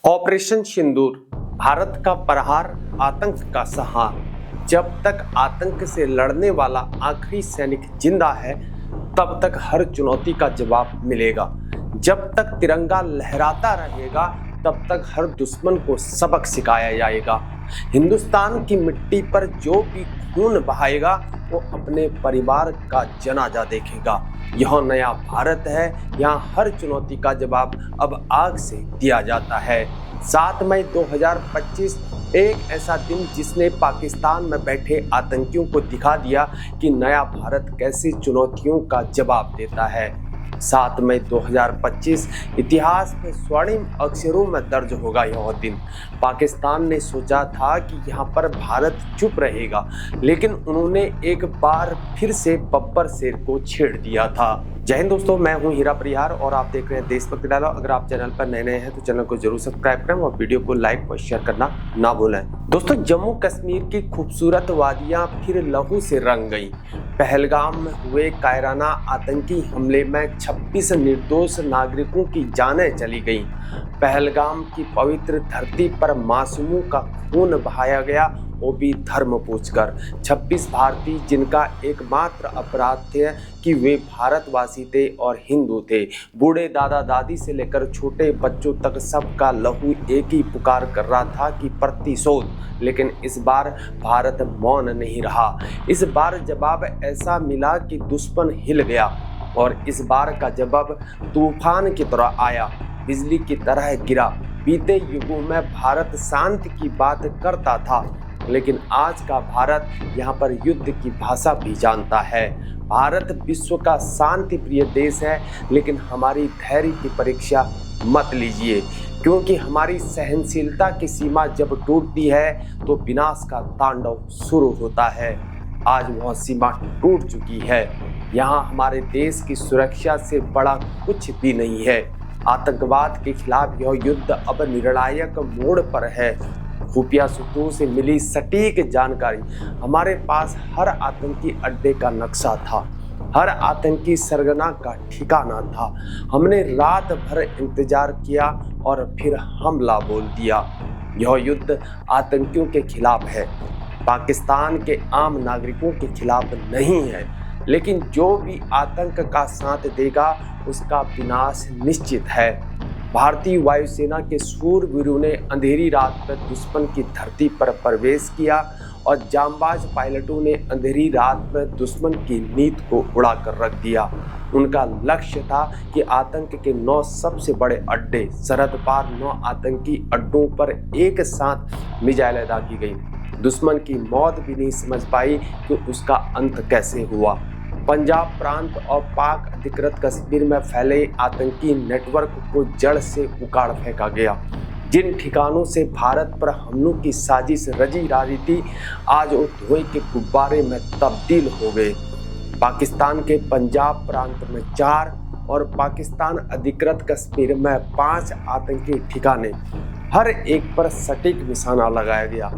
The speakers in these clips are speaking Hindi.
ऑपरेशन सिंदूर, भारत का प्रहार, आतंक का संहार। जब तक आतंक से लड़ने वाला आखिरी सैनिक जिंदा है, तब तक हर चुनौती का जवाब मिलेगा। जब तक तिरंगा लहराता रहेगा, तब तक हर दुश्मन को सबक सिखाया जाएगा। हिंदुस्तान की मिट्टी पर जो भी खून बहाएगा, वो अपने परिवार का जनाजा देखेगा। यह नया भारत है, यहाँ हर चुनौती का जवाब अब आग से दिया जाता है। 7 मई 2025 एक ऐसा दिन जिसने पाकिस्तान में बैठे आतंकियों को दिखा दिया कि नया भारत कैसे चुनौतियों का जवाब देता है। 7 मई 2025 इतिहास में स्वर्णिम अक्षरों में दर्ज होगा यह दिन। पाकिस्तान ने सोचा था कि यहाँ पर भारत चुप रहेगा, लेकिन उन्होंने एक बार फिर से बब्बर शेर को छेड़ दिया था। जय हिंद दोस्तों, मैं हूं हीरा परिहार और आप देख रहे हैं देशभक्ति डायलॉग। अगर आप चैनल पर नए हैं तो चैनल को जरूर सब्सक्राइब करें और वीडियो को लाइक और शेयर करना ना भूलें। दोस्तों, जम्मू कश्मीर की खूबसूरत वादियां फिर लहू से रंग गई। पहलगाम में हुए कायराना आतंकी हमले में 26 निर्दोष नागरिकों की जानें चली गईं। पहलगाम की पवित्र धरती पर मासूमों का खून बहाया गया, वो भी धर्म पूछकर। 26 भारतीय जिनका एकमात्र अपराध थे कि वे भारतवासी थे और हिंदू थे। बूढ़े दादा दादी से लेकर छोटे बच्चों तक सबका लहू एक ही पुकार कर रहा था कि प्रतिशोध। लेकिन इस बार भारत मौन नहीं रहा। इस बार जवाब ऐसा मिला कि दुश्मन हिल गया, और इस बार का जवाब तूफान की तरह आया, बिजली की तरह गिरा। बीते युगों में भारत शांति की बात करता था, लेकिन आज का भारत यहाँ पर युद्ध की भाषा भी जानता है। भारत विश्व का शांति प्रिय देश है, लेकिन हमारी धैर्य की परीक्षा मत लीजिए, क्योंकि हमारी सहनशीलता की सीमा जब टूटती है तो विनाश का तांडव शुरू होता है। आज वह सीमा टूट चुकी है। यहाँ हमारे देश की सुरक्षा से बड़ा कुछ भी नहीं है। आतंकवाद के खिलाफ यह युद्ध अब निर्णायक मोड़ पर है। खुफिया सूत्रों से मिली सटीक जानकारी, हमारे पास हर आतंकी अड्डे का नक्शा था, हर आतंकी सरगना का ठिकाना था। हमने रात भर इंतजार किया और फिर हमला बोल दिया। यह युद्ध आतंकियों के खिलाफ है, पाकिस्तान के आम नागरिकों के खिलाफ नहीं है। लेकिन जो भी आतंक का साथ देगा, उसका विनाश निश्चित है। भारतीय वायुसेना के शूरवीरों ने अंधेरी रात में दुश्मन की धरती पर प्रवेश किया और जांबाज पायलटों ने अंधेरी रात में दुश्मन की नींद को उड़ा कर रख दिया। उनका लक्ष्य था कि आतंक के 9 सबसे बड़े अड्डे, सरहद पार 9 आतंकी अड्डों पर एक साथ मिसाइलें दागी गई। दुश्मन की मौत भी नहीं समझ पाई कि उसका अंत कैसे हुआ। पंजाब प्रांत और पाक अधिकृत कश्मीर में फैले आतंकी नेटवर्क को जड़ से उखाड़ फेंका गया। जिन ठिकानों से भारत पर हमलों की साजिश रची जा रही थी, आज वो धुएं के गुब्बारे में तब्दील हो गए। पाकिस्तान के पंजाब प्रांत में 4 और पाकिस्तान अधिकृत कश्मीर में 5 आतंकी ठिकाने, हर एक पर सटीक निशाना लगाया गया।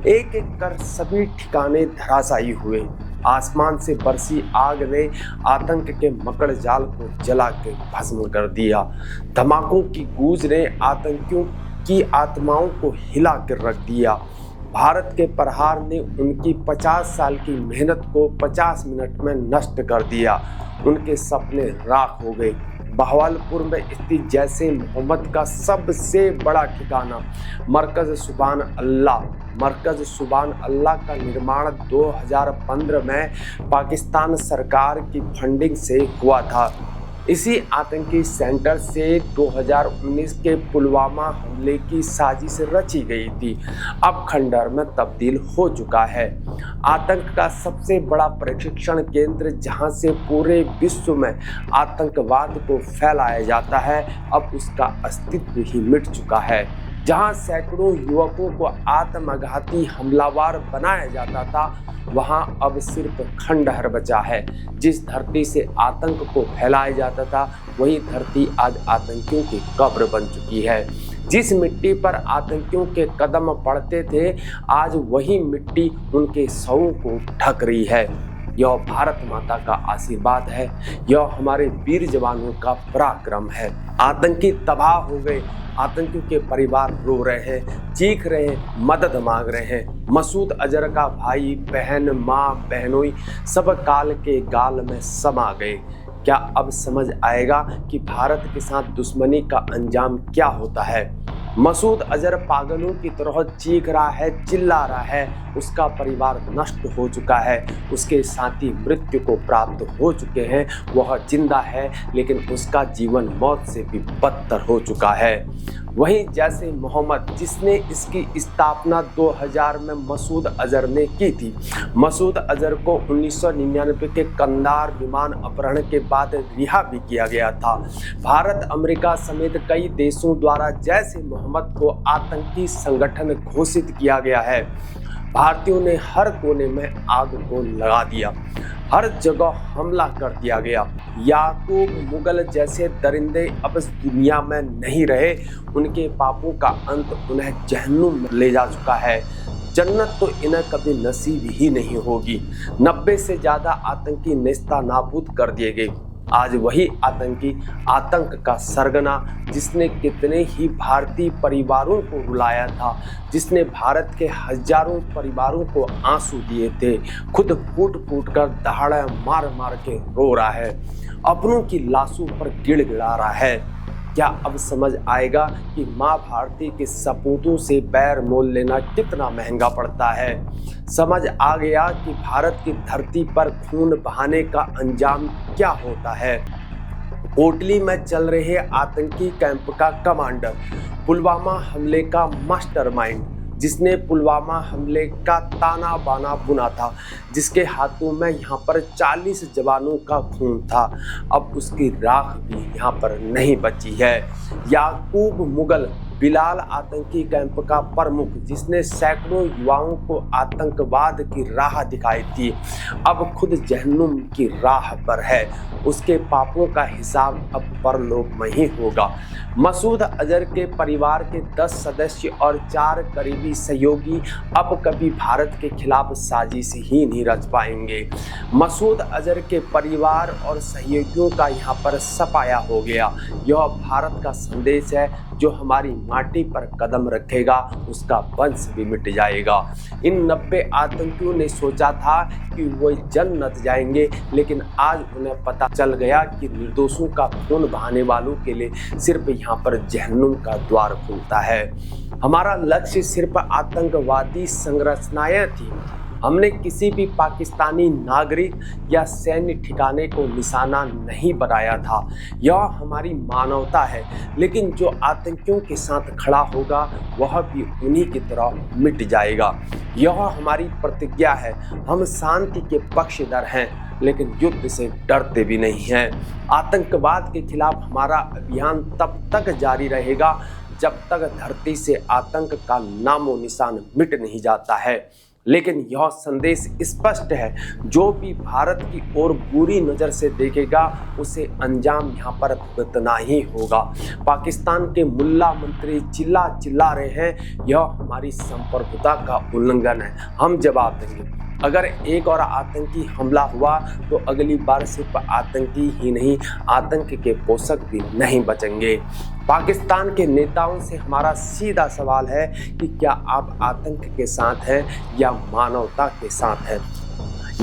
एक एक कर सभी ठिकाने धराशायी हुए। आसमान से बरसी आग ने आतंक के मकड़ जाल को जला के भस्म कर दिया। धमाकों की गूंज ने आतंकियों की आत्माओं को हिला कर रख दिया। भारत के प्रहार ने उनकी 50 साल की मेहनत को 50 मिनट में नष्ट कर दिया। उनके सपने राख हो गए। बहावलपुर में स्थित जैसे मोहम्मद का सबसे बड़ा ठिकाना मरकज सुभान अल्लाह का निर्माण 2015 में पाकिस्तान सरकार की फंडिंग से हुआ था। इसी आतंकी सेंटर से 2019 के पुलवामा हमले की साजिश रची गई थी, अब खंडहर में तब्दील हो चुका है। आतंक का सबसे बड़ा प्रशिक्षण केंद्र, जहां से पूरे विश्व में आतंकवाद को फैलाया जाता है, अब उसका अस्तित्व ही मिट चुका है। जहां सैकड़ों युवकों को आत्मघाती हमलावर बनाया जाता था, वहां अब सिर्फ खंडहर बचा है। जिस धरती से आतंक को फैलाया जाता था, वही धरती आज आतंकियों की कब्र बन चुकी है। जिस मिट्टी पर आतंकियों के कदम पड़ते थे, आज वही मिट्टी उनके शवों को ढक रही है। यह भारत माता का आशीर्वाद है, यह हमारे वीर जवानों का पराक्रम है। आतंकी तबाह हो गए, आतंकियों के परिवार रो रहे हैं, चीख रहे हैं, मदद मांग रहे हैं। मसूद अजहर का भाई बहन माँ बहनोई सब काल के गाल में समा गए। क्या अब समझ आएगा कि भारत के साथ दुश्मनी का अंजाम क्या होता है? मसूद अजहर पागलों की तरह चीख रहा है, चिल्ला रहा है। उसका परिवार नष्ट हो चुका है, उसके साथी मृत्यु को प्राप्त हो चुके हैं। वह जिंदा है लेकिन उसका जीवन मौत से भी बदतर हो चुका है। वहीं जैसे मोहम्मद, जिसने इसकी स्थापना 2000 में मसूद अजहर ने की थी। मसूद अजहर को 1999 के कंधार विमान अपहरण के बाद रिहा भी किया गया था। भारत, अमेरिका समेत कई देशों द्वारा जैसे मोहम्मद को आतंकी संगठन घोषित किया गया है। भारतीयों ने हर कोने में आग को लगा दिया, हर जगह हमला कर दिया गया। याकूब मुगल जैसे दरिंदे अब इस दुनिया में नहीं रहे। उनके पापों का अंत उन्हें जहन्नुम में ले जा चुका है। जन्नत तो इन्हें कभी नसीब ही नहीं होगी। 90 से ज़्यादा आतंकी नेस्ता नाबूद कर दिए गए। आज वही आतंकी, आतंक का सरगना, जिसने कितने ही भारतीय परिवारों को रुलाया था, जिसने भारत के हजारों परिवारों को आंसू दिए थे, खुद फूट फूट कर दहाड़े मार मार के रो रहा है, अपनों की लाशों पर गिड़गिड़ा रहा है। क्या अब समझ आएगा कि माँ भारती के सपूतों से बैर मोल लेना कितना महंगा पड़ता है? समझ आ गया कि भारत की धरती पर खून बहाने का अंजाम क्या होता है। कोटली में चल रहे आतंकी कैंप का कमांडर, पुलवामा हमले का मास्टरमाइंड, जिसने पुलवामा हमले का ताना बाना बुना था, जिसके हाथों में यहाँ पर 40 जवानों का खून था, अब उसकी राख भी यहाँ पर नहीं बची है। याकूब मुगल, बिलाल आतंकी कैंप का प्रमुख, जिसने सैकड़ों युवाओं को आतंकवाद की राह दिखाई थी, अब खुद जहन्नुम की राह पर है। उसके पापों का हिसाब अब परलोक में ही होगा। मसूद अजहर के परिवार के 10 सदस्य और 4 करीबी सहयोगी अब कभी भारत के खिलाफ साजिश ही नहीं रच पाएंगे। मसूद अजहर के परिवार और सहयोगियों का यहाँ पर सफाया हो गया। यह भारत का संदेश है, जो हमारी माटी पर कदम रखेगा उसका वंश भी मिट जाएगा। इन 90 आतंकियों ने सोचा था कि वो जन्नत जाएंगे, लेकिन आज उन्हें पता चल गया कि निर्दोषों का खून बहाने वालों के लिए सिर्फ यहाँ पर जहन्नुम का द्वार खुलता है। हमारा लक्ष्य सिर्फ आतंकवादी संरचनाएं थी। हमने किसी भी पाकिस्तानी नागरिक या सैन्य ठिकाने को निशाना नहीं बनाया था। यह हमारी मानवता है, लेकिन जो आतंकियों के साथ खड़ा होगा वह भी उन्हीं की तरह मिट जाएगा। यह हमारी प्रतिज्ञा है। हम शांति के पक्षधर हैं, लेकिन युद्ध से डरते भी नहीं हैं। आतंकवाद के खिलाफ हमारा अभियान तब तक जारी रहेगा जब तक धरती से आतंक का नामो निशान मिट नहीं जाता है। लेकिन यह संदेश स्पष्ट है, जो भी भारत की ओर बुरी नज़र से देखेगा उसे अंजाम यहाँ पर भुगतना ही होगा। पाकिस्तान के मुल्ला मंत्री चिल्ला चिल्ला रहे हैं, यह हमारी संप्रभुता का उल्लंघन है, हम जवाब देंगे। अगर एक और आतंकी हमला हुआ तो अगली बार सिर्फ आतंकी ही नहीं, आतंक के पोषक भी नहीं बचेंगे। पाकिस्तान के नेताओं से हमारा सीधा सवाल है कि क्या आप आतंक के साथ हैं या मानवता के साथ हैं?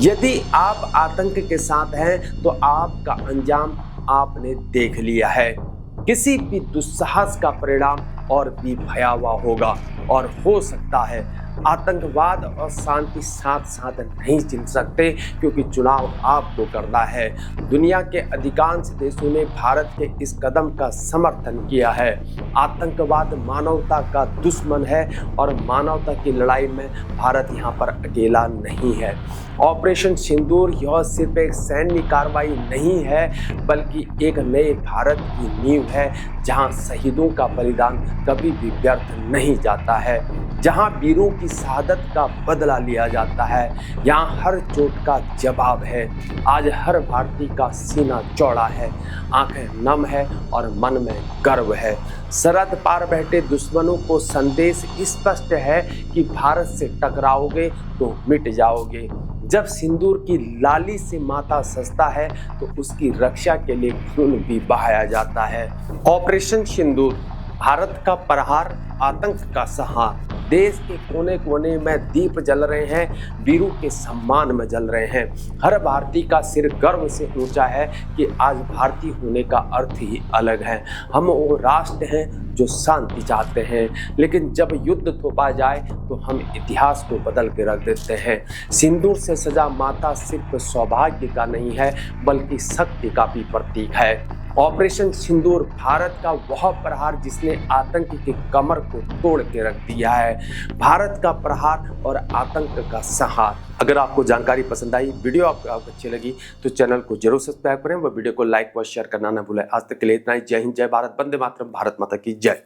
यदि आप आतंक के साथ हैं तो आपका अंजाम आपने देख लिया है। किसी भी दुस्साहस का परिणाम और भी भयावह होगा, और हो सकता है आतंकवाद और शांति साथ साथ नहीं चल सकते, क्योंकि चुनाव आपको करना है। दुनिया के अधिकांश देशों ने भारत के इस कदम का समर्थन किया है। आतंकवाद मानवता का दुश्मन है और मानवता की लड़ाई में भारत यहाँ पर अकेला नहीं है। ऑपरेशन सिंदूर यह सिर्फ एक सैन्य कार्रवाई नहीं है, बल्कि एक नए भारत की नींव है, जहाँ शहीदों का बलिदान कभी भी व्यर्थ नहीं जाता है, जहाँ वीरों की शहादत का बदला लिया जाता है, यहाँ हर चोट का जवाब है। आज हर भारतीय का सीना चौड़ा है, आंखें नम है और मन में गर्व है। सरहद पार बैठे दुश्मनों को संदेश स्पष्ट है कि भारत से टकराओगे तो मिट जाओगे। जब सिंदूर की लाली से माता सजता है तो उसकी रक्षा के लिए खून भी बहाया जाता है। ऑपरेशन सिंदूर, भारत का प्रहार, आतंक का संहार। देश के कोने कोने में दीप जल रहे हैं, वीरों के सम्मान में जल रहे हैं। हर भारतीय का सिर गर्व से ऊंचा है कि आज भारतीय होने का अर्थ ही अलग है। हम वो राष्ट्र हैं जो शांति चाहते हैं, लेकिन जब युद्ध थोपा जाए तो हम इतिहास को बदल के रख देते हैं। सिंदूर से सजा माता सिर्फ सौभाग्य का नहीं है, बल्कि शक्ति का भी प्रतीक है। ऑपरेशन सिंदूर भारत का वह प्रहार जिसने आतंक की कमर को तोड़ के रख दिया है। भारत का प्रहार और आतंक का संहार। अगर आपको जानकारी पसंद आई, वीडियो आपको अच्छी लगी तो चैनल को जरूर सब्सक्राइब करें व वीडियो को लाइक व शेयर करना न भूलें। आज तक के लिए इतना ही। जय हिंद, जय भारत, वंदे मातरम, भारत माता की जय।